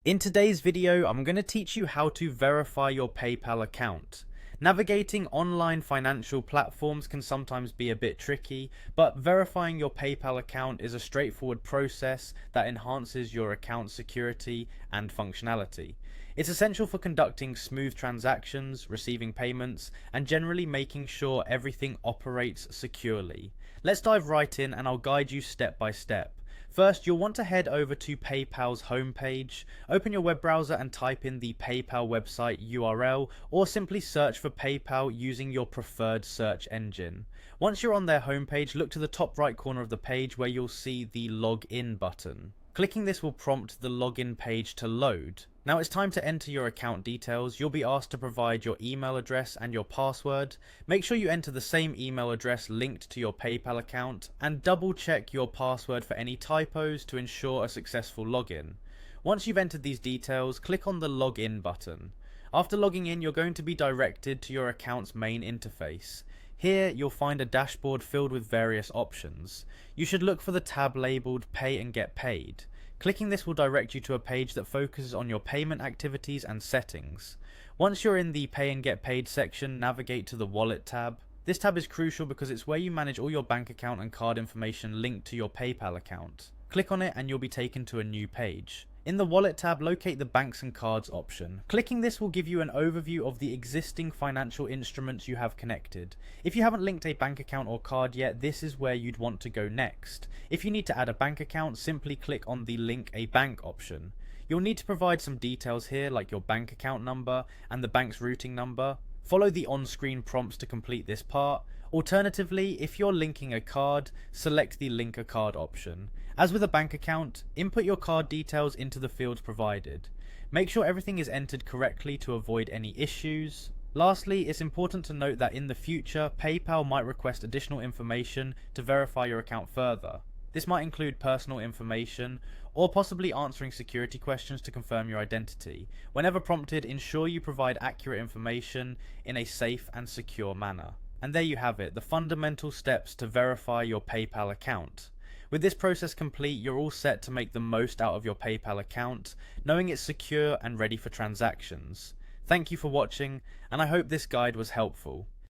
In today's video, I'm going to teach you how to verify your PayPal account. Navigating online financial platforms can sometimes be a bit tricky, but verifying your PayPal account is a straightforward process that enhances your account security and functionality. It's essential for conducting smooth transactions, receiving payments, and generally making sure everything operates securely. Let's dive right in and I'll guide you step by step. First, you'll want to head over to PayPal's homepage, open your web browser and type in the PayPal website URL, or simply search for PayPal using your preferred search engine. Once you're on their homepage, look to the top right corner of the page where you'll see the Login button. Clicking this will prompt the login page to load. Now it's time to enter your account details. You'll be asked to provide your email address and your password. Make sure you enter the same email address linked to your PayPal account and double check your password for any typos to ensure a successful login. Once you've entered these details, click on the login button. After logging in, you're going to be directed to your account's main interface. Here, you'll find a dashboard filled with various options. You should look for the tab labelled Pay and Get Paid. Clicking this will direct you to a page that focuses on your payment activities and settings. Once you're in the Pay and Get Paid section, navigate to the Wallet tab. This tab is crucial because it's where you manage all your bank account and card information linked to your PayPal account. Click on it and you'll be taken to a new page. In the Wallet tab, locate the Banks and Cards option. Clicking this will give you an overview of the existing financial instruments you have connected. If you haven't linked a bank account or card yet, this is where you'd want to go next. If you need to add a bank account, simply click on the Link a Bank option. You'll need to provide some details here like your bank account number and the bank's routing number. Follow the on-screen prompts to complete this part. Alternatively, if you're linking a card, select the Link a Card option. As with a bank account, input your card details into the fields provided. Make sure everything is entered correctly to avoid any issues. Lastly, it's important to note that in the future, PayPal might request additional information to verify your account further. This might include personal information, or possibly answering security questions to confirm your identity. Whenever prompted, ensure you provide accurate information in a safe and secure manner. And there you have it, the fundamental steps to verify your PayPal account. With this process complete, you're all set to make the most out of your PayPal account, knowing it's secure and ready for transactions. Thank you for watching, and I hope this guide was helpful.